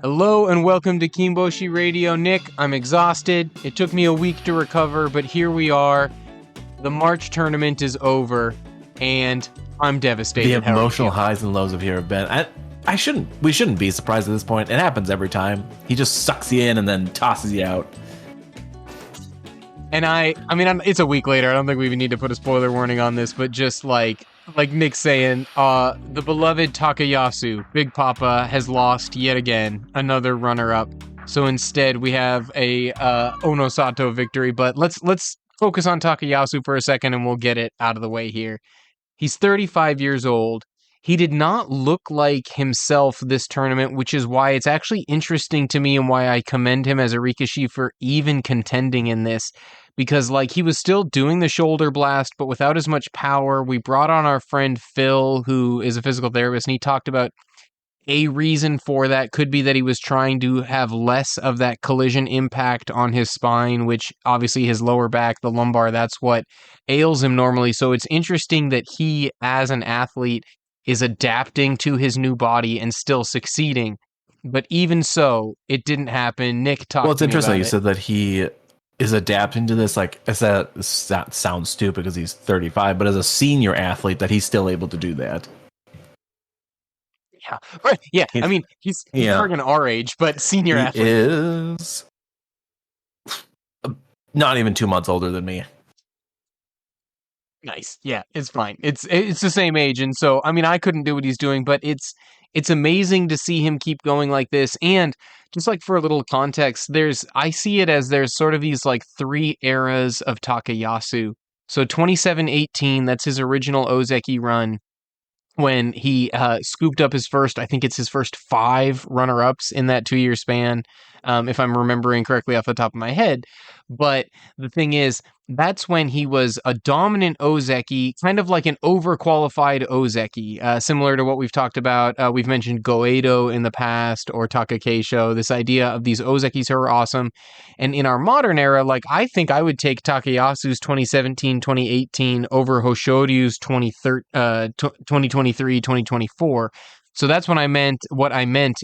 Hello and welcome to Kinboshi Radio. Nick, I'm exhausted. It took me a week to recover, but here we are. The March tournament is over, and I'm devastated. The emotional highs and lows of here have been. We shouldn't be surprised at this point. It happens every time. He just sucks you in and then tosses you out. And it's a week later. I don't think we even need to put a spoiler warning on this, but just like Nick saying, the beloved Takayasu, Big Papa, has lost yet again, another runner-up. So instead, we have a Onosato victory. But let's focus on Takayasu for a second, and we'll get it out of the way here. He's 35 years old. He did not look like himself this tournament, which is why it's actually interesting to me and why I commend him as a Rikishi for even contending in this. Because, he was still doing the shoulder blast, but without as much power. We brought on our friend Phil, who is a physical therapist, and he talked about a reason for that could be that he was trying to have less of that collision impact on his spine, which obviously his lower back, the lumbar, that's what ails him normally. So it's interesting that he, as an athlete, is adapting to his new body and still succeeding. But even so, it didn't happen. Nick talked to me about it. Well, it's interesting you said that he is adapting to this. That sounds stupid because he's 35, but as a senior athlete, that he's still able to do that. Yeah, right. Yeah, he's friggin' our age, but senior athlete. He is not even 2 months older than me. Nice. Yeah, it's fine. It's the same age, and so I couldn't do what he's doing, but it's amazing to see him keep going like this. And just for a little context, I see it as there's sort of these three eras of Takayasu. So 27-18, that's his original Ozeki run, when he scooped up his first 5 runner-ups in that 2-year span, if I'm remembering correctly off the top of my head. But the thing is, that's when he was a dominant Ozeki, kind of like an overqualified Ozeki, similar to what we've talked about. We've mentioned Goeido in the past, or Takakeisho, this idea of these Ozekis who are awesome. And in our modern era, I think I would take Takayasu's 2017-2018 over Hoshoryu's 2023-2024. So that's what I meant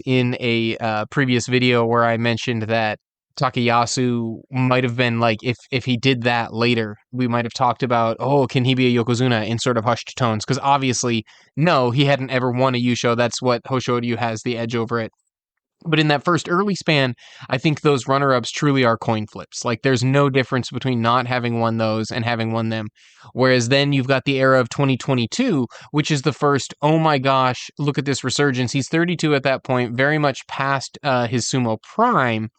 in a previous video where I mentioned that Takayasu might have been if he did that later, we might have talked about, can he be a Yokozuna in sort of hushed tones? Because obviously, no, he hadn't ever won a Yusho. That's what Hoshoryu has the edge over it. But in that first early span, I think those runner-ups truly are coin flips. There's no difference between not having won those and having won them. Whereas then you've got the era of 2022, which is the first, oh my gosh, look at this resurgence. He's 32 at that point, very much past his sumo prime,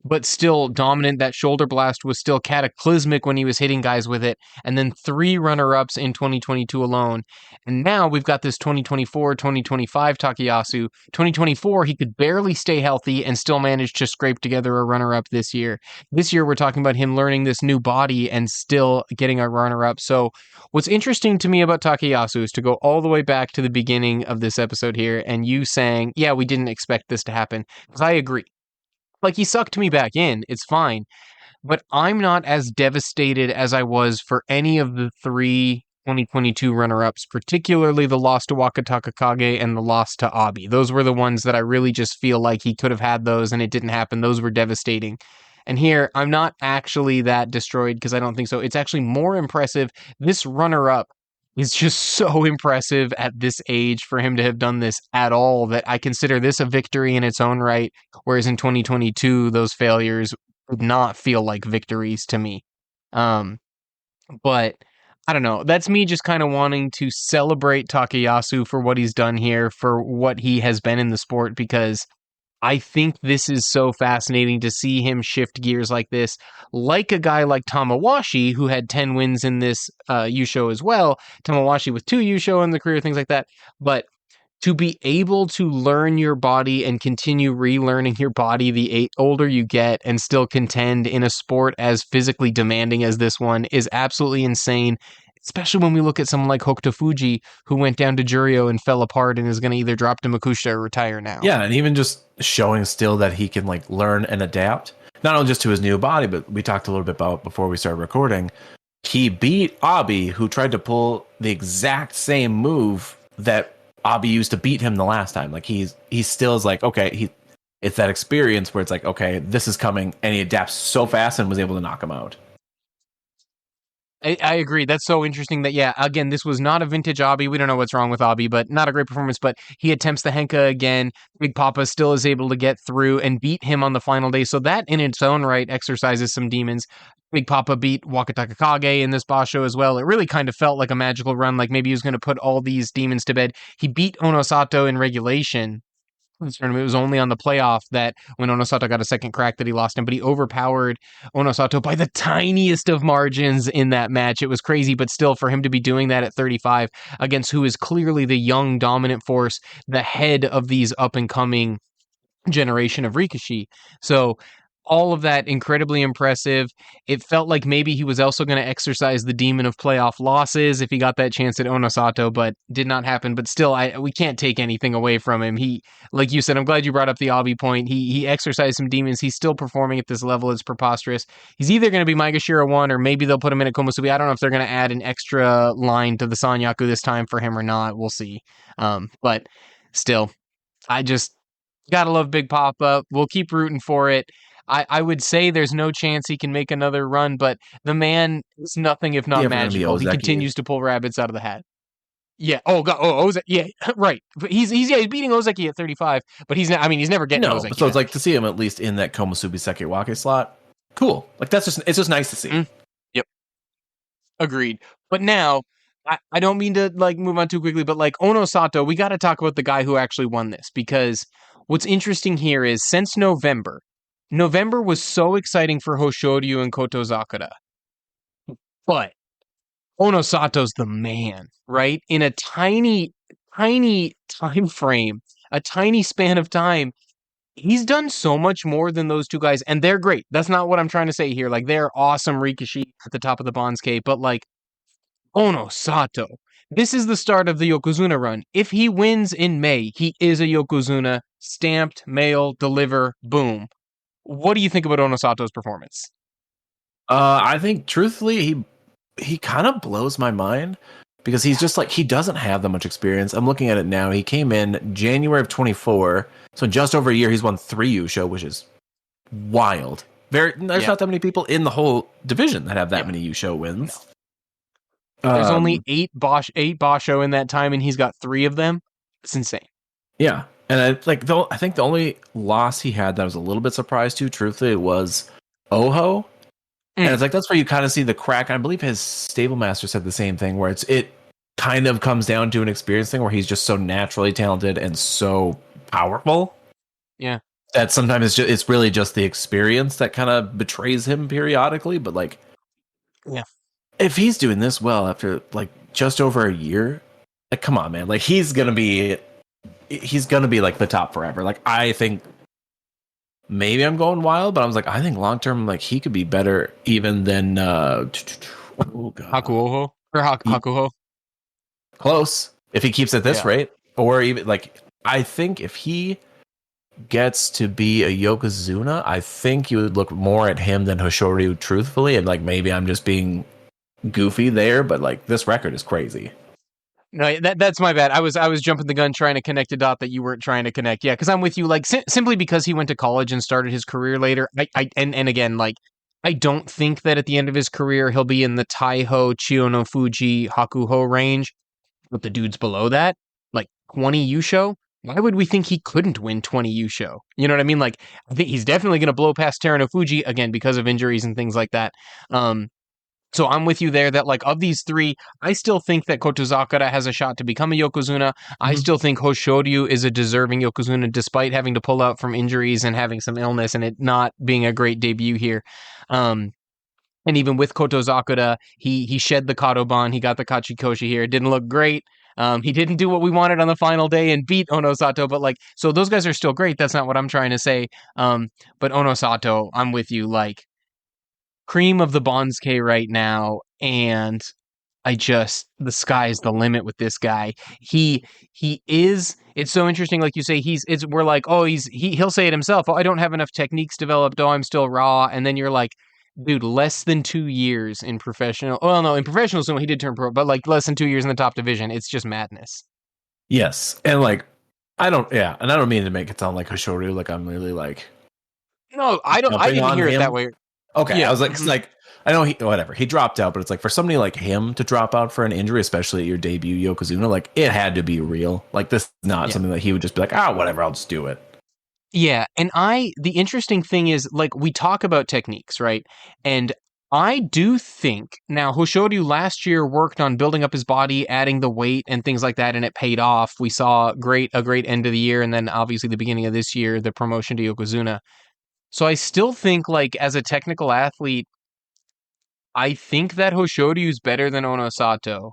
but still dominant. That shoulder blast was still cataclysmic when he was hitting guys with it. And then 3 runner-ups in 2022 alone. And now we've got this 2024, 2025 Takayasu. 2024, he could barely stay healthy and still manage to scrape together a runner-up this year. This year, we're talking about him learning this new body and still getting a runner-up. So what's interesting to me about Takayasu is to go all the way back to the beginning of this episode here and you saying, yeah, we didn't expect this to happen. Because I agree. He sucked me back in, it's fine, but I'm not as devastated as I was for any of the 3 2022 runner-ups, particularly the loss to Wakatakakage and the loss to Abi. Those were the ones that I really just feel like he could have had those and it didn't happen. Those were devastating. And here, I'm not actually that destroyed because I don't think so. It's actually more impressive. This runner-up is just so impressive at this age for him to have done this at all that I consider this a victory in its own right, whereas in 2022, those failures would not feel like victories to me. But I don't know. That's me just kind of wanting to celebrate Takayasu for what he's done here, for what he has been in the sport, because I think this is so fascinating to see him shift gears like this, like a guy like Tamawashi, who had 10 wins in this Yusho as well. Tamawashi with 2 Yusho in the career, things like that. But to be able to learn your body and continue relearning your body the older you get and still contend in a sport as physically demanding as this one is absolutely insane. Especially when we look at someone like Takerufuji, who went down to Juryo and fell apart and is going to either drop to Makushita or retire now. Yeah, and even just showing still that he can learn and adapt, not only just to his new body, but we talked a little bit about before we started recording. He beat Abi, who tried to pull the exact same move that Abi used to beat him the last time. He still is okay. it's that experience where it's like, okay, this is coming, and he adapts so fast and was able to knock him out. I agree. That's so interesting that, yeah, again, this was not a vintage Abi. We don't know what's wrong with Abi, but not a great performance. But he attempts the Henka again. Big Papa still is able to get through and beat him on the final day. So that in its own right exercises some demons. Big Papa beat Wakataka Kage in this Basho as well. It really kind of felt like a magical run, like maybe he was going to put all these demons to bed. He beat Onosato in regulation. This tournament. It was only on the playoff that when Onosato got a second crack that he lost him, but he overpowered Onosato by the tiniest of margins in that match. It was crazy, but still for him to be doing that at 35 against who is clearly the young dominant force, the head of these up and coming generation of Rikishi. So all of that incredibly impressive. It felt like maybe he was also going to exercise the demon of playoff losses if he got that chance at Onosato, but did not happen. But still, we can't take anything away from him. He, like you said, I'm glad you brought up the Abi point. He exercised some demons. He's still performing at this level. It's preposterous. He's either going to be Maegashira 1 or maybe they'll put him in at Komusubi. I don't know if they're going to add an extra line to the Sanyaku this time for him or not. We'll see. But still, I just gotta love Big Papa. We'll keep rooting for it. I would say there's no chance he can make another run, but the man is nothing if not magical. He continues to pull rabbits out of the hat. Yeah. Oh god. Oh, Ozeki. Yeah. Right. But he's beating Ozeki at 35, but he's not. I mean, he's never getting Ozeki. So it's like to see him at least in that Komusubi Sekaiwake slot. Cool. Like it's just nice to see. Mm. Yep. Agreed. But now, I don't mean to like move on too quickly, but like Onosato, we got to talk about the guy who actually won this because what's interesting here is since November was so exciting for Hoshoryu and Kotozakura. But Onosato's the man, right? In a tiny time frame, a tiny span of time, he's done so much more than those two guys, and they're great. That's not what I'm trying to say here. Like, they're awesome Rikishi at the top of the Bansuke, but like, Onosato. This is the start of the Yokozuna run. If he wins in May, he is a Yokozuna, stamped, mail, deliver, boom. What do you think about Onosato's performance? I think truthfully, he kind of blows my mind because he's just like he doesn't have that much experience. I'm looking at it now. He came in January of 24, so in just over a year, he's won 3 Yusho, which is wild. There's not that many people in the whole division that have that many Yusho wins. No. There's only 8 Basho in that time, and he's got 3 of them. It's insane. Yeah. And I think the only loss he had that I was a little bit surprised to, truthfully, was Oho. And it's like that's where you kind of see the crack. I believe his stable master said the same thing, where it kind of comes down to an experience thing where he's just so naturally talented and so powerful. Yeah. That sometimes it's really just the experience that kind of betrays him periodically. But like, yeah, if he's doing this well after like just over a year, like come on, man, like he's gonna be like the top forever. Like I think maybe I'm going wild, but I was like, I think long term, like he could be better even than Hakuoho or Hakuoho. Close if he keeps at this rate, or even like I think if he gets to be a Yokozuna, I think you would look more at him than Hoshoryu, truthfully, and like maybe I'm just being goofy there, but like this record is crazy. No, that's my bad. I was jumping the gun trying to connect a dot that you weren't trying to connect. Yeah, because I'm with you. Like simply because he went to college and started his career later. And again, like I don't think that at the end of his career he'll be in the Taiho, Chiyonofuji, Hakuoho range. But the dudes below that, like 20 Yusho. Why would we think he couldn't win 20 Yusho? You know what I mean? Like I think he's definitely going to blow past Terunofuji again because of injuries and things like that. So I'm with you there that like of these 3, I still think that Kotozakura has a shot to become a Yokozuna. I still think Hoshoryu is a deserving Yokozuna despite having to pull out from injuries and having some illness and it not being a great debut here. And even with Kotozakura, he shed the Kadoban, he got the Kachikoshi here. It didn't look great. He didn't do what we wanted on the final day and beat Onosato, but like, so those guys are still great. That's not what I'm trying to say. But Onosato, I'm with you, like, cream of the Bansuke right now, and the sky's the limit with this guy. He is. It's so interesting, like you say. We're like, oh, he'll say it himself. Oh, I don't have enough techniques developed. Oh, I'm still raw. And then you're like, dude, less than 2 years in professional. Well, no, in professional sumo he did turn pro, but like less than 2 years in the top division. It's just madness. Yes, and like I don't. Yeah, and I don't mean to make it sound like Hoshoryu, like I'm really like No, I don't. I jumping didn't on hear it that him. way. Okay, I Yeah. was like, 'cause, like I know he whatever he dropped out, but it's like for somebody like him to drop out for an injury, especially at your debut Yokozuna, like it had to be real. Like this is not Yeah. something that he would just be like, whatever, I'll just do it. Yeah, and the interesting thing is, like, we talk about techniques, right? And I do think now Hoshoryu last year worked on building up his body, adding the weight and things like that, and it paid off. We saw a great end of the year, and then obviously the beginning of this year, the promotion to Yokozuna. So I still think, like, as a technical athlete, I think that Hoshoryu's better than Onosato,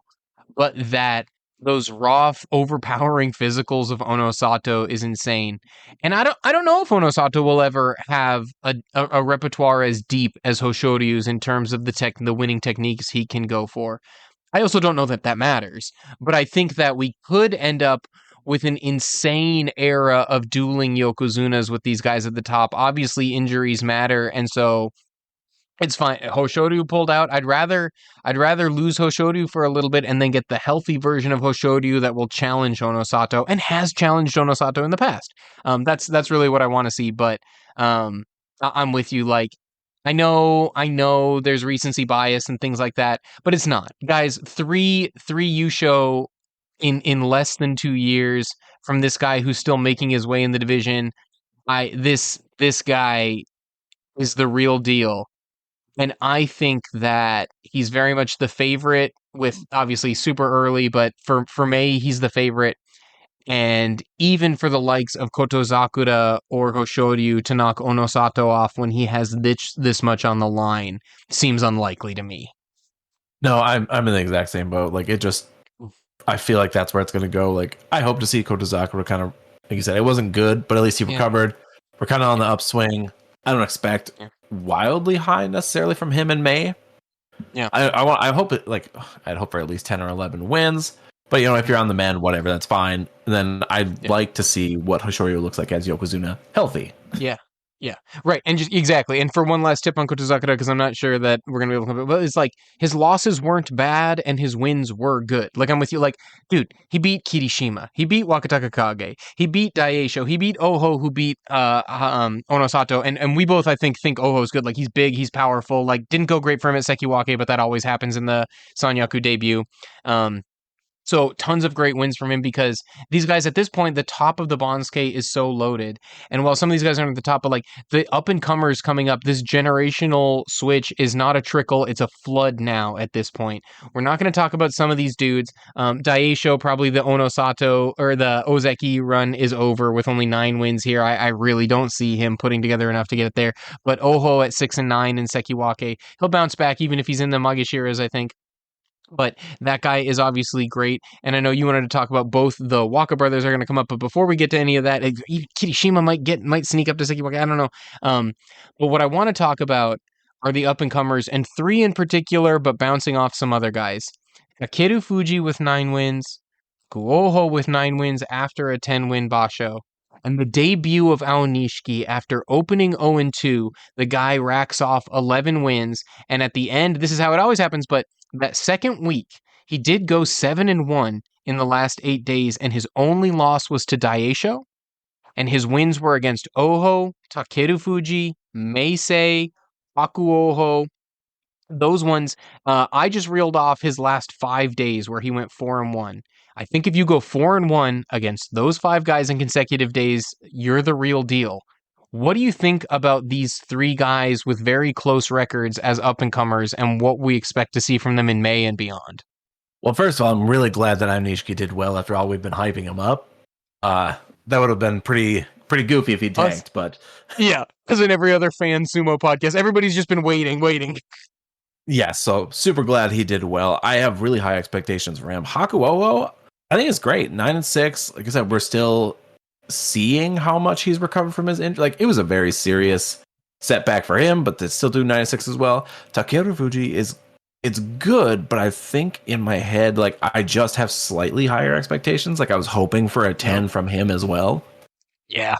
but that those raw, overpowering physicals of Onosato is insane. And I don't know if Onosato will ever have a repertoire as deep as Hoshoryu's in terms of the winning techniques he can go for. I also don't know that that matters, but I think that we could end up with an insane era of dueling Yokozunas with these guys at the top. Obviously, injuries matter, and so it's fine. Hoshoryu pulled out. I'd rather lose Hoshoryu for a little bit and then get the healthy version of Hoshoryu that will challenge Onosato and has challenged Onosato in the past. That's really what I want to see. But I'm with you. Like, I know there's recency bias and things like that, but it's not. Guys, three Yusho in less than 2 years from this guy who's still making his way in the division. This guy is the real deal. And I think that he's very much the favorite with obviously super early, but for May, he's the favorite. And even for the likes of Kotozakura or Hoshoryu to knock Onosato off when he has this much on the line seems unlikely to me. No, I'm in the exact same boat. Like it just, I feel like that's where it's going to go. Like I hope to see Kotozakura kind of, like you said, it wasn't good, but at least he recovered. We're kind of on the upswing. I don't expect wildly high necessarily from him in May. Yeah, I hope it like I'd hope for at least 10 or 11 wins. But you know, if you're on the mend, whatever, that's fine. And then I'd like to see what Hoshoryu looks like as Yokozuna healthy. Yeah. Yeah. Right. And just exactly. And for one last tip on Kotozakura, because I'm not sure that we're gonna be able to, but it's like his losses weren't bad and his wins were good. Like I'm with you. Like, dude, he beat Kirishima, he beat Wakataka Kage, he beat Daisho, he beat Oho, who beat Onosato, and we both I think Oho's good. Like he's big, he's powerful. Like didn't go great for him at Sekiwake, but that always happens in the Sanyaku debut. So tons of great wins from him because these guys at this point, the top of the Bansuke is so loaded. And while some of these guys aren't at the top, but like the up and comers coming up, this generational switch is not a trickle, it's a flood now at this point. We're not going to talk about some of these dudes. Daisho, probably the Onosato or the Ozeki run is over with only 9 wins here. I really don't see him putting together enough to get it there. But Oho at 6 and 9 in Sekiwake, he'll bounce back even if he's in the Magishiras, I think. But that guy is obviously great. And I know you wanted to talk about both the Waka brothers are going to come up. But before we get to any of that, Kirishima might sneak up to Sekiwake. I don't know. But what I want to talk about are the up and comers, and 3 in particular, but bouncing off some other guys. Takerufuji with 9 wins, Hakuoho with 9 wins after a 10-win Basho. And the debut of Aonishiki after opening 0-2, the guy racks off 11 wins. And at the end, this is how it always happens, but that second week, he did go 7-1 in the last 8 days, and his only loss was to Daisho. And his wins were against Oho, Takerufuji, Meisei, Hakuoho. Those ones, I just reeled off his last 5 days where he went 4-1. I think if you go 4-1 against those 5 guys in consecutive days, you're the real deal. What do you think about these 3 guys with very close records as up-and-comers and what we expect to see from them in May and beyond? Well, first of all, I'm really glad that Aonishiki did well after all we've been hyping him up. That would have been pretty goofy if he tanked, but... Yeah, as in every other fan sumo podcast, everybody's just been waiting. Yeah, so super glad he did well. I have really high expectations for him. Hakuoho, I think it's great. 9 and 6. Like I said, we're still seeing how much he's recovered from his injury. Like it was a very serious setback for him, but to still do 9 and 6 as well. Takerufuji it's good, but I think in my head, like I just have slightly higher expectations. Like I was hoping for a 10 from him as well. Yeah.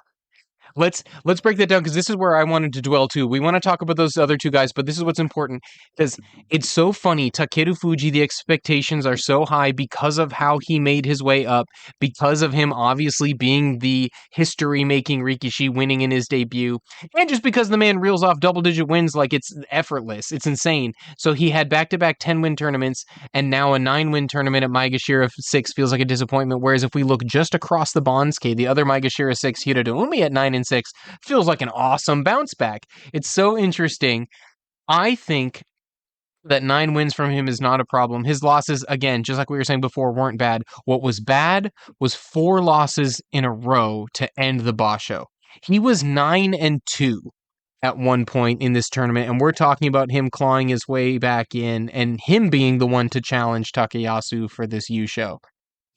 let's break that down because this is where I wanted to dwell too. We want to talk about those other two guys, but this is what's important because it's so funny. Takerufuji, the expectations are so high because of how he made his way up, because of him obviously being the history-making Rikishi, winning in his debut, and just because the man reels off double-digit wins like it's effortless. It's insane. So he had back-to-back 10-win tournaments, and now a 9-win tournament at Maegashira 6 feels like a disappointment. Whereas if we look just across the Bansuke, the other Maegashira 6, Hiradoumi at 9 and 6, feels like an awesome bounce back. It's so interesting. I think that 9 wins from him is not a problem. His losses, again, just like we were saying before, weren't bad. What was bad was 4 losses in a row to end the Basho. He was 9 and 2 at one point in this tournament, and we're talking about him clawing his way back in and him being the one to challenge Takayasu for this Yusho.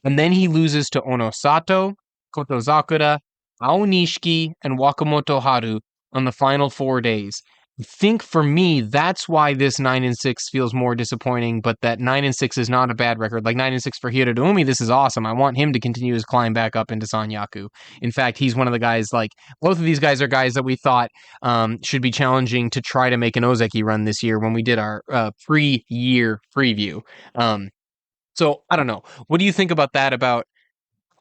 And then he loses to Onosato, Kotozakura, Aonishiki, and Wakamoto Haru on the final 4 days. I think for me, that's why this 9 and 6 feels more disappointing, but that 9 and 6 is not a bad record. Like 9 and 6 for Hiradoumi, this is awesome. I want him to continue his climb back up into Sanyaku. In fact, he's one of the guys, like, both of these guys are guys that we thought should be challenging to try to make an Ozeki run this year when we did our pre-year preview. So I don't know. What do you think about that? About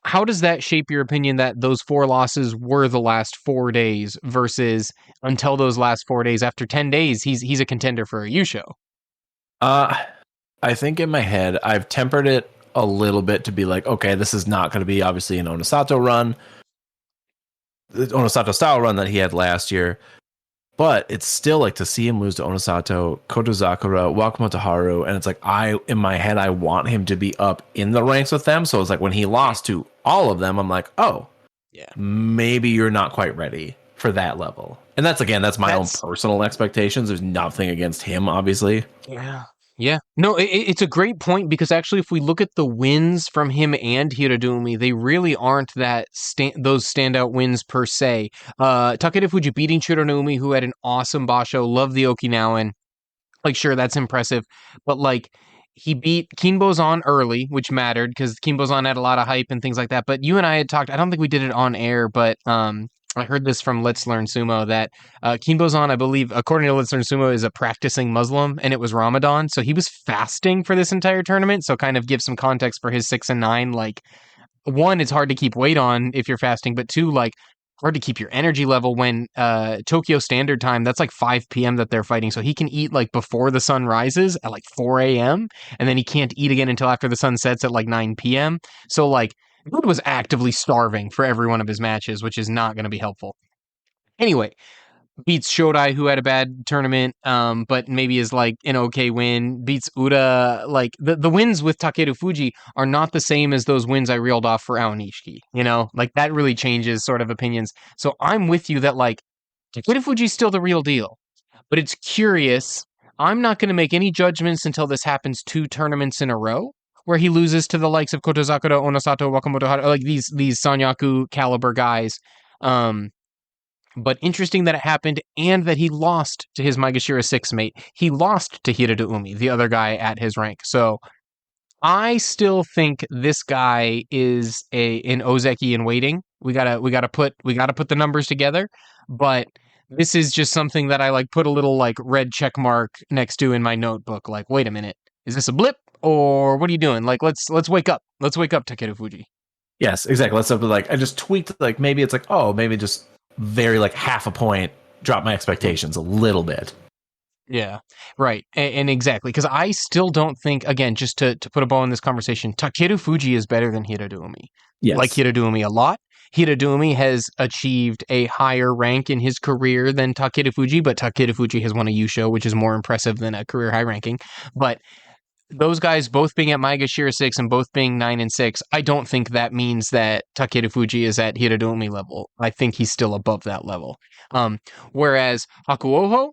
how does that shape your opinion that those 4 losses were the last 4 days versus until those last 4 days? After 10 days, he's a contender for a Yusho. I think in my head I've tempered it a little bit to be like, okay, this is not going to be obviously an Onosato run, the Onosato style run that he had last year. But it's still like to see him lose to Onosato, Kotozakura, Wakamoto Haru, and it's like in my head I want him to be up in the ranks with them. So it's like when he lost to all of them, I'm like, oh, yeah, maybe you're not quite ready for that level. And that's my own personal expectations. There's nothing against him, obviously. Yeah. Yeah. No, it's a great point because actually if we look at the wins from him and Hiradoumi, they really aren't that those standout wins per se. Takerufuji beating Hiradoumi, who had an awesome Basho, love the Okinawan. Like, sure, that's impressive. But, like, he beat Kinbozan early, which mattered because Kinbozan had a lot of hype and things like that. But you and I had talked, I don't think we did it on air, but I heard this from Let's Learn Sumo that Kinbozan, I believe, according to Let's Learn Sumo, is a practicing Muslim, and it was Ramadan. So he was fasting for this entire tournament. So kind of give some context for his 6 and 9. Like, 1, it's hard to keep weight on if you're fasting, but 2, like, hard to keep your energy level when Tokyo Standard Time, that's like 5 p.m. that they're fighting. So he can eat like before the sun rises at like 4 a.m. and then he can't eat again until after the sun sets at like 9 p.m. So like Wood was actively starving for every one of his matches, which is not going to be helpful. Anyway, beats Shodai, who had a bad tournament, but maybe is like an okay win. Beats Uda. Like the wins with Takerufuji are not the same as those wins I reeled off for Aonishiki. You know, like that really changes sort of opinions. So I'm with you that like Takerufuji's still the real deal, but it's curious. I'm not going to make any judgments until this happens 2 tournaments in a row where he loses to the likes of Kotozakura, Onosato, Wakamoto Haru, like these Sanyaku caliber guys. But interesting that it happened and that he lost to his Maegashira 6 mate. He lost to Hiradoumi, the other guy at his rank. So I still think this guy is an Ozeki in waiting. We gotta put the numbers together, but this is just something that I like put a little like red check mark next to in my notebook. Like, wait a minute, is this a blip or what are you doing? Like, let's wake up. Let's wake up, Takerufuji. Yes, exactly. Let's like I just tweaked like maybe it's like, oh, maybe just very like half a point, drop my expectations a little bit. Yeah, right. And exactly, because I still don't think, again, just to put a bow in this conversation, Takerufuji is better than Hiradoumi. Yes. Like Hiradoumi a lot. Hiradoumi has achieved a higher rank in his career than Takerufuji, but Takerufuji has won a Yusho, which is more impressive than a career high ranking. But those guys both being at Maegashira 6 and both being 9 and 6, I don't think that means that Takerufuji is at Hiradoumi level. I think he's still above that level. Whereas Hakuoho,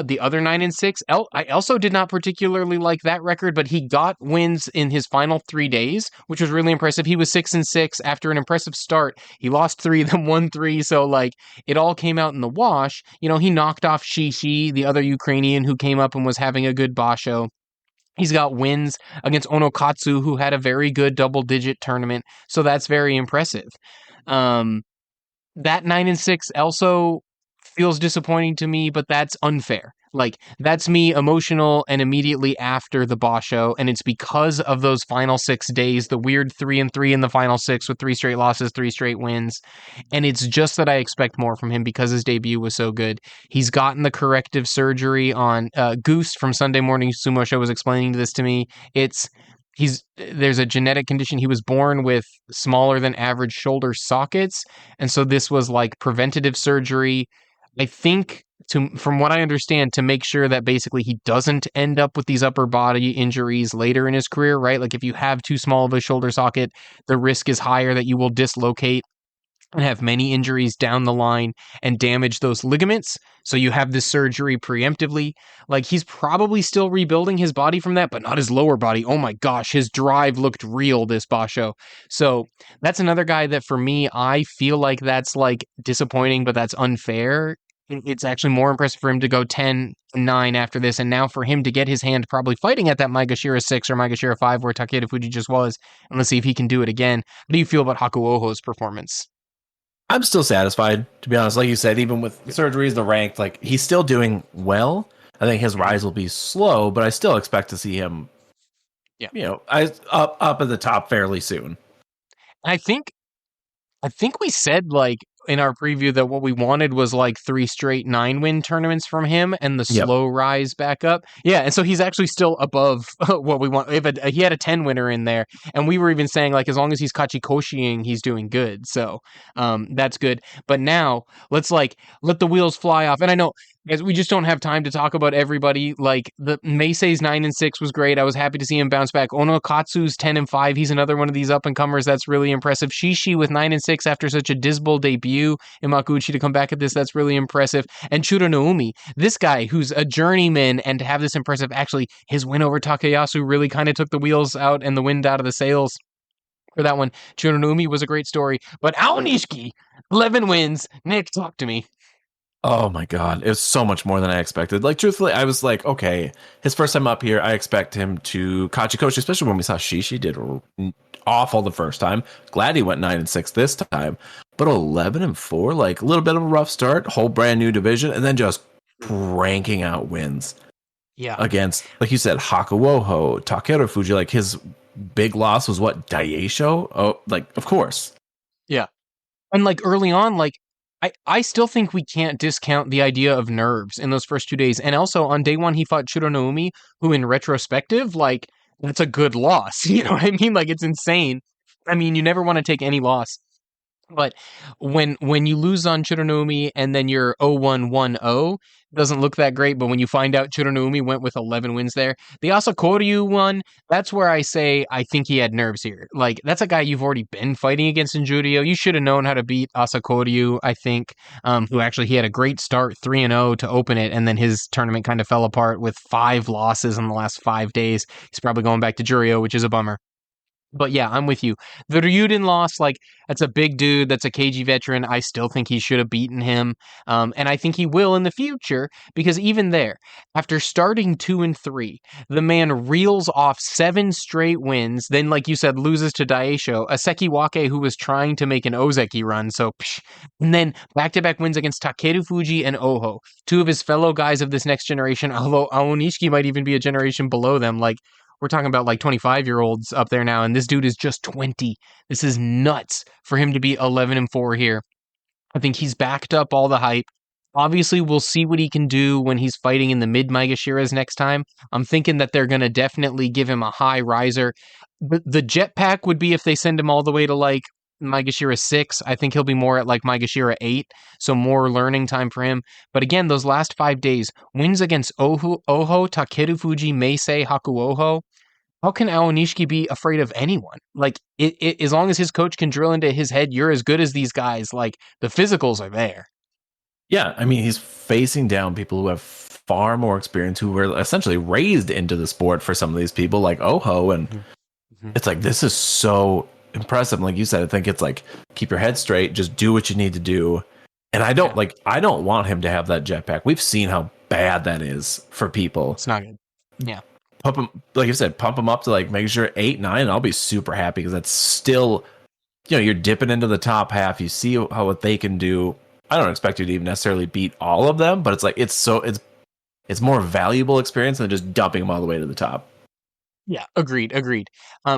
the other 9 and 6, I also did not particularly like that record, but he got wins in his final 3 days, which was really impressive. He was 6 and 6 after an impressive start. He lost 3, then won 3, so like it all came out in the wash. You know, he knocked off Shishi, the other Ukrainian who came up and was having a good Basho. He's got wins against Onokatsu, who had a very good double-digit tournament, so that's very impressive. that 9-6 also feels disappointing to me, but that's unfair. Like, that's me emotional and immediately after the Basho, and it's because of those final 6 days, the weird 3-3 in the final 6 with 3 straight losses, 3 straight wins. And it's just that I expect more from him because his debut was so good. He's gotten the corrective surgery on Goose from Sunday Morning Sumo Show was explaining this to me. There's a genetic condition. He was born with smaller than average shoulder sockets, and so this was like preventative surgery. I think from what I understand, to make sure that basically he doesn't end up with these upper body injuries later in his career, right? Like if you have too small of a shoulder socket, the risk is higher that you will dislocate and have many injuries down the line and damage those ligaments. So you have this surgery preemptively. Like he's probably still rebuilding his body from that, but not his lower body. Oh my gosh, his drive looked real this Basho. So that's another guy that for me, I feel like that's like disappointing, but that's unfair. It's actually more impressive for him to go 10-9 after this, and now for him to get his hand probably fighting at that Maegashira 6 or Maegashira 5 where Takerufuji just was, and let's see if he can do it again. What do you feel about Hakuoho's performance? I'm still satisfied, to be honest. Like you said, even with surgeries, the ranked, like he's still doing well. I think his rise will be slow, but I still expect to see him, up at the top fairly soon. I think we said like in our preview that what we wanted was like 3 straight 9-win tournaments from him and the slow rise back up. Yeah, and so he's actually still above what we want. He had a 10-winner in there, and we were even saying like as long as he's Kachikoshiing, he's doing good. So that's good. But now let's like let the wheels fly off. And I know guys, we just don't have time to talk about everybody. Like the Meisei's 9-6 was great. I was happy to see him bounce back. Onokatsu's 10-5. He's another one of these up and comers that's really impressive. Shishi with 9-6 after such a dismal debut in Makuuchi to come back at this, that's really impressive. And Churonoumi, this guy who's a journeyman, and to have this impressive, actually his win over Takayasu really kind of took the wheels out and the wind out of the sails for that one. Churonoumi was a great story, but Aonishiki, 11 wins. Nick, talk to me. Oh my god, it was so much more than I expected. Like truthfully, I was like, okay, his first time up here, I expect him to Kachikoshi, especially when we saw Shishi did awful the first time. Glad he went 9-6 this time, but 11-4, like a little bit of a rough start, whole brand new division, and then just cranking out wins. Yeah, against, like you said, Hakuoho, Takerufuji. Like his big loss was what, Daisho? Oh, like of course. Yeah, and like early on, like. I still think we can't discount the idea of nerves in those first 2 days. And also on day one, he fought Churonoumi, who in retrospective, like, that's a good loss. You know what I mean? Like, it's insane. I mean, you never want to take any loss. But when you lose on Churonoumi and then you're 0-1-1-0, doesn't look that great. But when you find out Churonoumi went with 11 wins there, the Asakoryu one, that's where I say I think he had nerves here. Like, that's a guy you've already been fighting against in Juryo. You should have known how to beat Asakoryu, I think, who actually he had a great start, 3-0 to open it, and then his tournament kind of fell apart with 5 losses in the last 5 days. He's probably going back to Juryo, which is a bummer. But yeah, I'm with you. The Ryuden loss, like, that's a big dude. That's a KG veteran. I still think he should have beaten him. And I think he will in the future, because even there, after starting 2-3, the man reels off 7 straight wins. Then, like you said, loses to Daisho, a Sekiwake who was trying to make an Ozeki run. So, and then back-to-back wins against Takerufuji and Oho, 2 of his fellow guys of this next generation, although Aonishiki might even be a generation below them. Like, we're talking about like 25-year-olds up there now, and this dude is just 20. This is nuts for him to be 11-4 here. I think he's backed up all the hype. Obviously, we'll see what he can do when he's fighting in the mid-Maegashiras next time. I'm thinking that they're going to definitely give him a high riser. The jetpack would be if they send him all the way to like Maegashira 6. I think he'll be more at like Maegashira 8, so more learning time for him. But again, those last 5 days, wins against Oho, Takerufuji, Meisei, Hakuoho. How can Aonishiki be afraid of anyone? Like, as long as his coach can drill into his head, you're as good as these guys. Like, the physicals are there. Yeah, I mean, he's facing down people who have far more experience, who were essentially raised into the sport for some of these people, like Oho. And it's like, this is so impressive. Like you said, I think it's like, keep your head straight, just do what you need to do. And I don't I don't want him to have that jetpack. We've seen how bad that is for people. It's not good. Yeah. Pump him, like you said, pump him up to like make sure 8, 9, and I'll be super happy, because that's still you're dipping into the top half. You see how what they can do. I don't expect you to even necessarily beat all of them, but it's like it's more valuable experience than just dumping them all the way to the top. Yeah, agreed.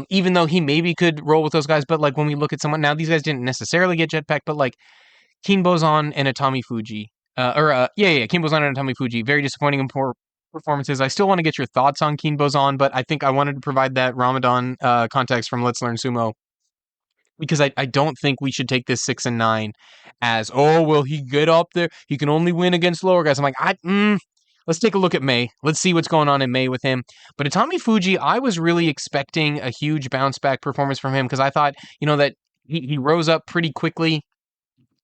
Even though he maybe could roll with those guys, but like when we look at someone now, these guys didn't necessarily get jetpack, but like Kinbozan and Atamifuji, Kinbozan and Atamifuji, very disappointing in poor performances. I still want to get your thoughts on Kinbozan, but I think I wanted to provide that Ramadan context from Let's Learn Sumo because I don't think we should take this 6 and 9 as, oh, will he get up there? He can only win against lower guys. I'm like, let's take a look at May. Let's see what's going on in May with him. But Atamifuji, I was really expecting a huge bounce back performance from him because I thought, that he rose up pretty quickly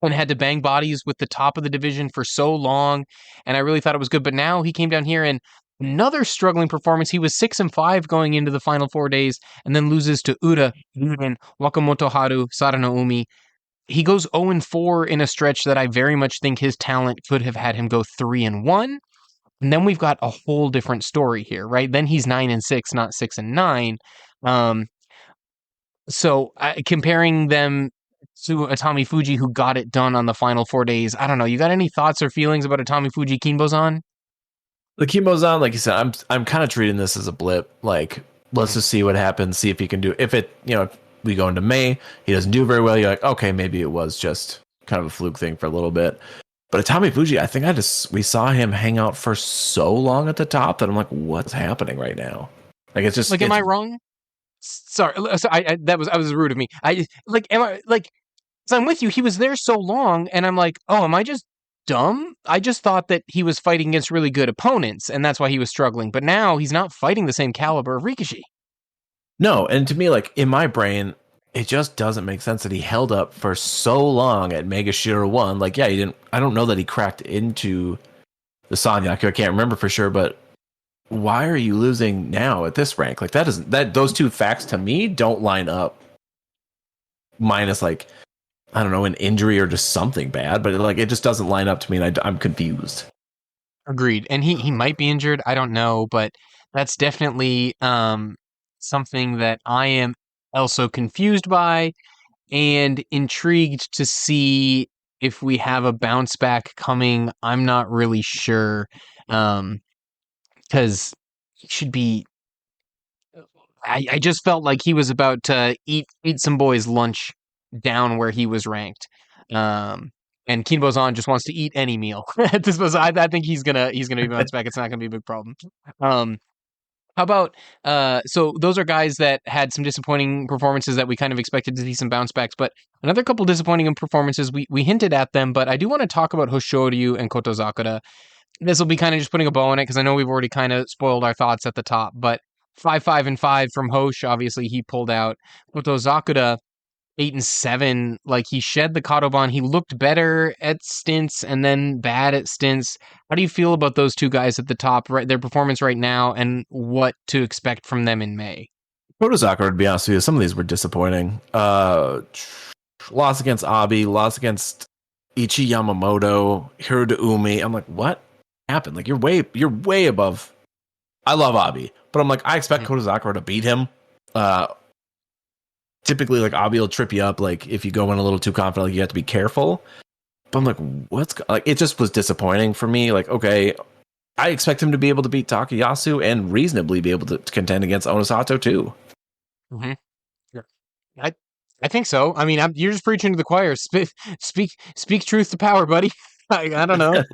and had to bang bodies with the top of the division for so long. And I really thought it was good. But now he came down here and another struggling performance. He was 6 and 5 going into the final 4 days and then loses to Ura, Yurin, Wakamoto Haru, Sarano Umi. He goes 0-4 in a stretch that I very much think his talent could have had him go 3-1. And then we've got a whole different story here, right? Then he's 9-6, not 6-9. So comparing them to Atamifuji, who got it done on the final 4 days, I don't know. You got any thoughts or feelings about Atamifuji Kinbozan? The Kinbozan, like you said, I'm kind of treating this as a blip. Like, let's just see what happens, see if he can do. If we go into May, he doesn't do very well. You're like, okay, maybe it was just kind of a fluke thing for a little bit. But Atamifuji, I think we saw him hang out for so long at the top that I'm like, what's happening right now? Like, it's just like, am I wrong? Sorry, I was rude of me. So I'm with you. He was there so long, and I'm like, oh, am I just dumb? I just thought that he was fighting against really good opponents, and that's why he was struggling. But now he's not fighting the same caliber of Rikishi. No, and to me, like in my brain, it just doesn't make sense that he held up for so long at Mega Shiro 1. Like, yeah, he didn't. I don't know that he cracked into the Sanyaku. I can't remember for sure, but why are you losing now at this rank? Like, those two facts to me don't line up. Minus, like, I don't know, an injury or just something bad, but it just doesn't line up to me, and I'm confused. Agreed. And he might be injured. I don't know, but that's definitely something that I am also confused by and intrigued to see if we have a bounce back coming. I'm not really sure because he should be. I just felt like he was about to eat some boys' lunch down where he was ranked. And Kinbozan just wants to eat any meal. I think he's gonna be bounced back. It's not gonna be a big problem. How about so those are guys that had some disappointing performances that we kind of expected to see some bounce backs, but another couple disappointing performances we hinted at them, but I do want to talk about Hoshoryu and Kotozakura. This will be kind of just putting a bow on it because I know we've already kind of spoiled our thoughts at the top, but 5-5-5 from Hosh. Obviously, he pulled out. Kotozakura 8-7. Like, he shed the Kadoban. He looked better at stints and then bad at stints. How do you feel about those two guys at the top, right? Their performance right now and what to expect from them in May? Kotozakura, to be honest with you, some of these were disappointing. Loss against Abi, loss against Ichi Yamamoto, Hiroda Umi. I'm like, what happened? Like, you're way above. I love Abi, but I'm like, I expect Kotozakura to beat him. Typically, like, Abi will trip you up. Like, if you go in a little too confident, like, you have to be careful. But I'm like, it just was disappointing for me. Like, okay, I expect him to be able to beat Takayasu and reasonably be able to contend against Onosato too. Mm-hmm. Yeah. I think so. I mean, you're just preaching to the choir. Speak truth to power, buddy. I don't know.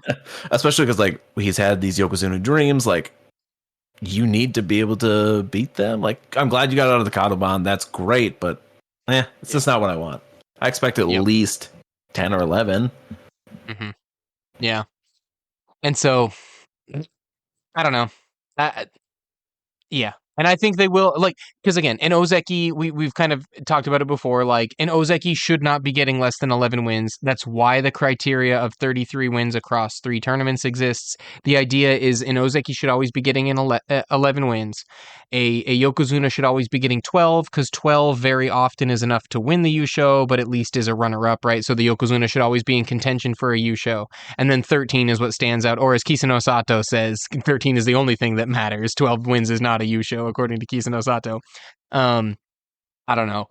Especially because, like, he's had these Yokozuna dreams. Like, you need to be able to beat them. Like, I'm glad you got out of the Kadoban. That's great, but it's just not what I want. I expect at least 10 or 11. Mm-hmm. Yeah. And so, I don't know. Yeah. And I think they will, like, because again, in Ozeki, we've kind of talked about it before, like, an Ozeki should not be getting less than 11 wins. That's why the criteria of 33 wins across 3 tournaments exists. The idea is an Ozeki should always be getting 11 wins. A Yokozuna should always be getting 12, because 12 very often is enough to win the Yusho, but at least is a runner-up, right? So the Yokozuna should always be in contention for a Yusho. And then 13 is what stands out, or as Kusano and Sato says, 13 is the only thing that matters. 12 wins is not a Yusho, according to Kusano and Sato. I don't know.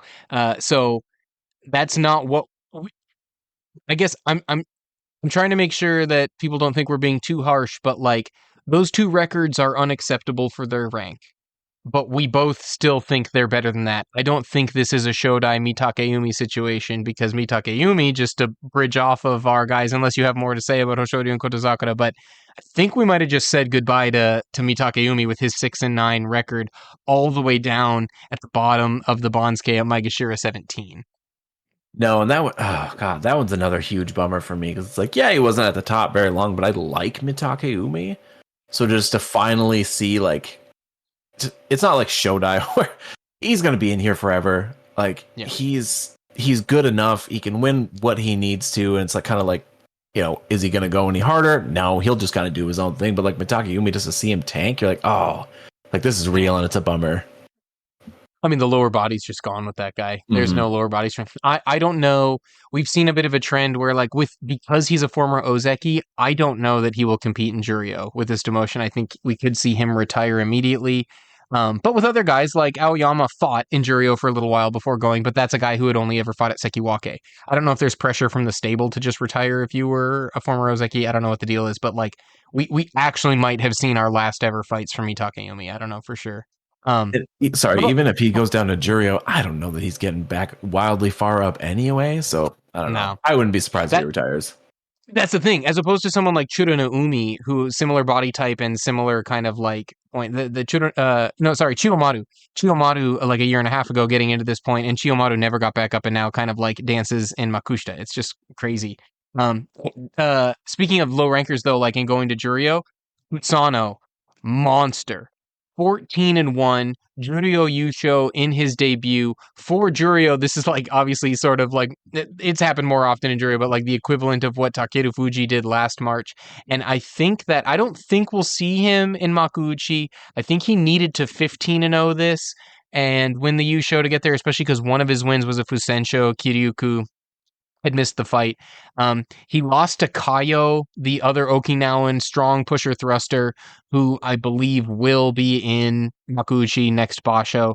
So that's not what I guess I'm trying to make sure that people don't think we're being too harsh, but like those two records are unacceptable for their rank. But we both still think they're better than that. I don't think this is a Shodai Mitakeumi situation because Mitakeumi, just to bridge off of our guys, unless you have more to say about Hoshoryu and Kotozakura, but I think we might have just said goodbye to Mitakeumi with his 6-9 record all the way down at the bottom of the Bansuke at Maegashira 17. No, and that one, oh god, that one's another huge bummer for me because it's like, yeah, he wasn't at the top very long, but I like Mitakeumi. So just to finally see, like, it's not like Shodai where he's gonna be in here forever. Like, Yeah. he's good enough. He can win what he needs to, and it's like kind of like, is he gonna go any harder? No, he'll just kind of do his own thing. But like Mitakeumi, just to see him tank, you're like, oh, like this is real, and it's a bummer. I mean, the lower body's just gone with that guy. There's no lower body strength. I don't know. We've seen a bit of a trend where, like, because he's a former Ozeki, I don't know that he will compete in Juryo with this demotion. I think we could see him retire immediately. But with other guys, like Aoyama fought in Juryo for a little while before going, but that's a guy who had only ever fought at Sekiwake. I don't know if there's pressure from the stable to just retire if you were a former Ozeki. I don't know what the deal is, but like we actually might have seen our last ever fights from Mitakeumi. I don't know for sure. Sorry, even if he goes down to Juryo, I don't know that he's getting back wildly far up anyway. So I don't know. I wouldn't be surprised if he retires. That's the thing, as opposed to someone like Churanoumi, who similar body type and similar kind of like point. Chiyomaru. Chiyomaru, like a year and a half ago, getting into this point, and Chiyomaru never got back up, and now kind of like dances in Makushita. It's just crazy. Speaking of low rankers though, like in going to Juryo, Kusano, monster. 14-1, Juryo Yusho in his debut. For Juryo, this is like obviously sort of like it's happened more often in Juryo, but like the equivalent of what Takerufuji did last March. And I don't think we'll see him in Makuuchi. I think he needed to 15-0 this and win the Yusho to get there, especially because one of his wins was a Fusensho Kiryuku had missed the fight. He lost to Kayo, the other Okinawan strong pusher thruster, who I believe will be in Makuuchi next Basho.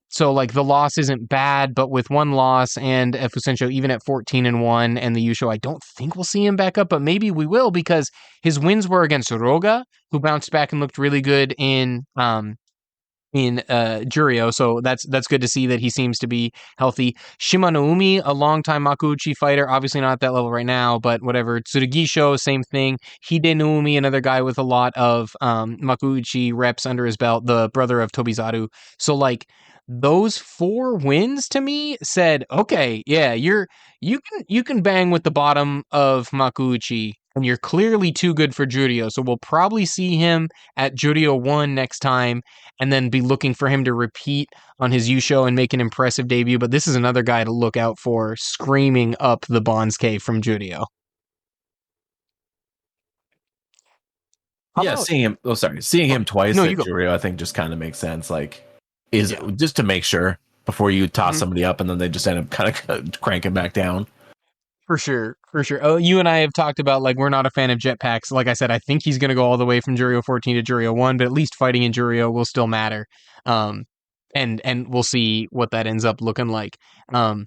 So like the loss isn't bad, but with one loss and Fusensho even at 14-1 and the Yusho, I don't think we'll see him back up, but maybe we will because his wins were against Roga, who bounced back and looked really good in Juryo, so that's good to see that he seems to be healthy. Shimanoumi, a longtime Makuuchi fighter, obviously not at that level right now, but whatever. Tsurugisho, same thing. Hidenoumi, another guy with a lot of Makuuchi reps under his belt, the brother of Tobizaru. So like those 4 wins to me said, okay, yeah, you can bang with the bottom of Makuuchi, and you're clearly too good for Juryo. So we'll probably see him at Juryo 1 next time, and then be looking for him to repeat on his Yusho and make an impressive debut. But this is another guy to look out for, screaming up the Bansuke from Juryo. Seeing him. Oh, sorry, seeing him twice at Juryo, I think just kind of makes sense. Like, just to make sure before you toss somebody up and then they just end up kind of cranking back down. For sure. Oh, you and I have talked about like we're not a fan of jetpacks. Like I said, I think he's going to go all the way from Juryo 14 to Juryo 1, but at least fighting in Juryo will still matter. And we'll see what that ends up looking like. Before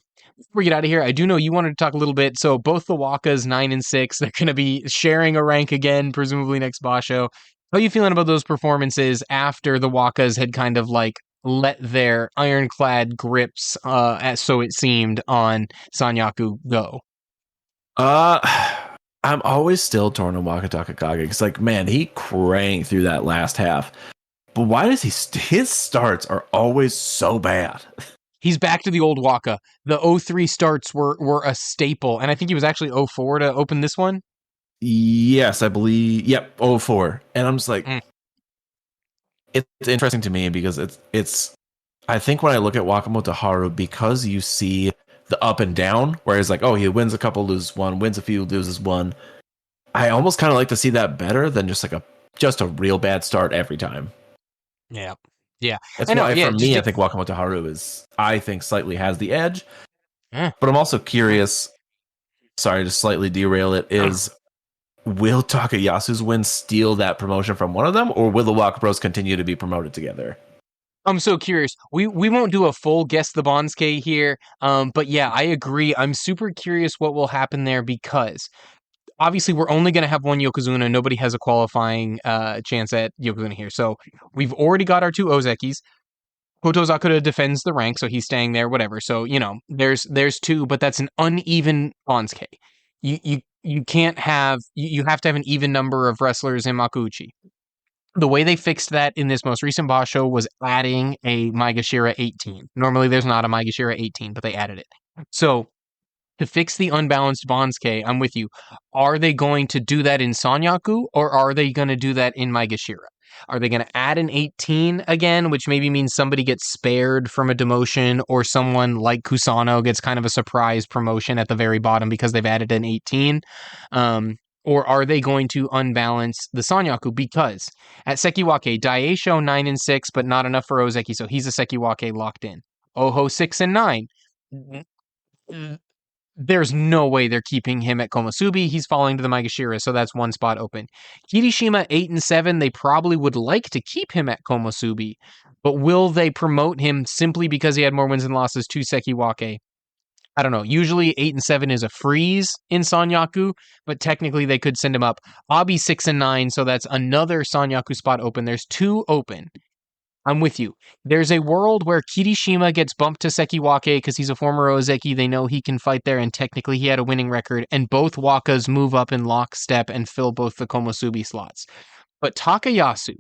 we get out of here, I do know you wanted to talk a little bit. So both the Wakas 9 and 6, they're going to be sharing a rank again, presumably next Basho. How are you feeling about those performances after the Wakas had kind of like let their ironclad grips, as so it seemed, on Sanyaku go? I'm always still torn on Waka Takakage because, like, man, he cranked through that last half. But why does his starts are always so bad? He's back to the old Waka. The 03 starts were a staple, and I think he was actually 04 to open this one. Yes, I believe. Yep, 04. And I'm just like, it's interesting to me because it's. I think when I look at Wakamoto Haru, because you see the up and down, whereas like, oh, he wins a couple, loses one, wins a few, loses one. I almost kind of like to see that better than just a real bad start every time. Yeah. That's why for me, I think Wakamoto Haru slightly has the edge. But I'm also curious. Sorry to slightly derail it. Will Takayasu's win steal that promotion from one of them, or will the Waka Bros continue to be promoted together? I'm so curious. We won't do a full guess the Bonsuke here. But yeah, I agree. I'm super curious what will happen there because obviously we're only going to have one Yokozuna. Nobody has a qualifying chance at Yokozuna here. So we've already got our two Ozekis. Kotozakura defends the rank, so he's staying there, whatever. So, there's two, but that's an uneven Bonsuke. You can't have, you have to have an even number of wrestlers in Makuuchi. The way they fixed that in this most recent Basho was adding a Maegashira 18. Normally there's not a Maegashira 18, but they added it. So to fix the unbalanced Bonsuke, I'm with you. Are they going to do that in Sanyaku, or are they going to do that in Maegashira? Are they going to add an 18 again, which maybe means somebody gets spared from a demotion, or someone like Kusano gets kind of a surprise promotion at the very bottom because they've added an 18? Or are they going to unbalance the Sanyaku? Because at Sekiwake, Daisho 9 and 6, but not enough for Ozeki, so he's a Sekiwake locked in. Oho 6 and 9. There's no way they're keeping him at Komusubi. He's falling to the Maegashira, so that's one spot open. Kirishima 8 and 7, they probably would like to keep him at Komusubi, but will they promote him simply because he had more wins and losses to Sekiwake? I don't know. Usually 8 and 7 is a freeze in Sanyaku, but technically they could send him up. Abi 6 and 9, so that's another Sanyaku spot open. There's two open. I'm with you. There's a world where Kirishima gets bumped to Sekiwake because he's a former Ozeki. They know he can fight there, and technically he had a winning record, and both Wakas move up in lockstep and fill both the Komusubi slots. But Takayasu,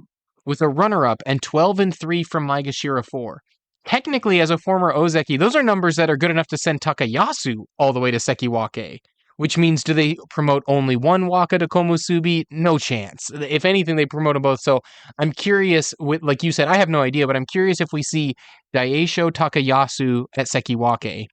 with a runner-up and 12 and 3 from Maegashira 4, technically, as a former Ozeki, those are numbers that are good enough to send Takayasu all the way to Sekiwake, which means do they promote only one Waka to Komusubi? No chance. If anything, they promote them both. So I'm curious, like you said, I have no idea, but I'm curious if we see Daisho Takayasu at Sekiwake,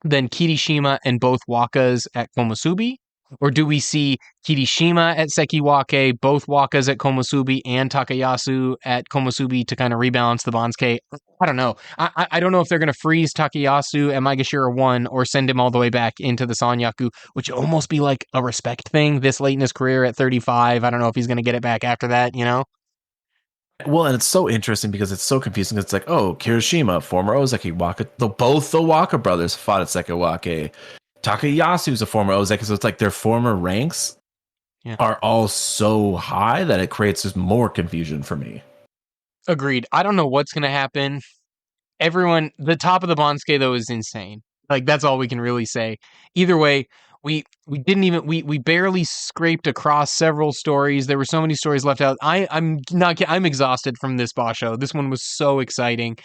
then Kirishima and both Wakas at Komusubi? Or do we see Kirishima at Sekiwake, both Wakas at Komusubi, and Takayasu at Komusubi to kind of rebalance the Bonsuke? I don't know. I don't know if they're going to freeze Takayasu at Maegashira 1 or send him all the way back into the Sanyaku, which would almost be like a respect thing this late in his career at 35. I don't know if he's going to get it back after that, Well, and it's so interesting because it's so confusing. It's like, oh, Kirishima, former Ozeki, Waka, both the Waka brothers fought at Sekiwake. Takayasu's a former Ozeki, so it's like their former ranks are all so high that it creates just more confusion for me. Agreed. I don't know what's going to happen. The top of the Bonsuke, though, is insane. Like, that's all we can really say. Either way, we barely scraped across several stories. There were so many stories left out. I'm exhausted from this Basho. This one was so exciting.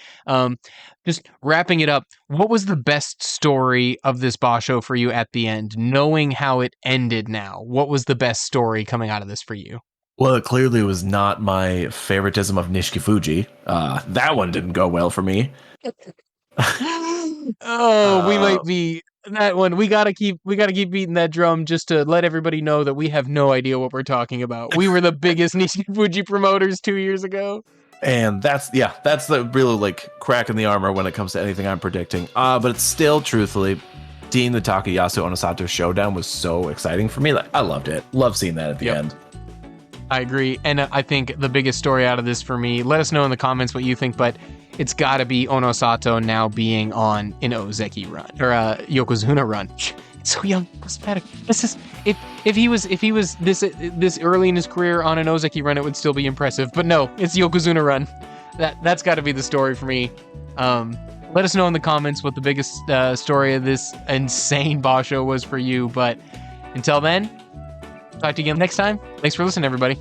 Just wrapping it up, what was the best story of this Basho for you at the end? Knowing how it ended now, what was the best story coming out of this for you? Well, it clearly was not my favoritism of Nishikifuji. That one didn't go well for me. We might be that one. We gotta keep beating that drum just to let everybody know that we have no idea what we're talking about. We were the biggest Nishikifuji promoters 2 years ago. And that's the real like crack in the armor when it comes to anything I'm predicting. But it's still, truthfully, seeing the Takayasu Onosato showdown was so exciting for me. Like, I loved it. Love seeing that at the end. I agree. And I think the biggest story out of this for me, let us know in the comments what you think, but it's got to be Onosato now being on an Ozeki run or a Yokozuna run. So young, cosmetic. This is if he was this early in his career on an Ozeki run, it would still be impressive. But no, it's Yokozuna run. That's got to be the story for me. Let us know in the comments what the biggest story of this insane Basho was for you. But until then, talk to you again next time. Thanks for listening, everybody.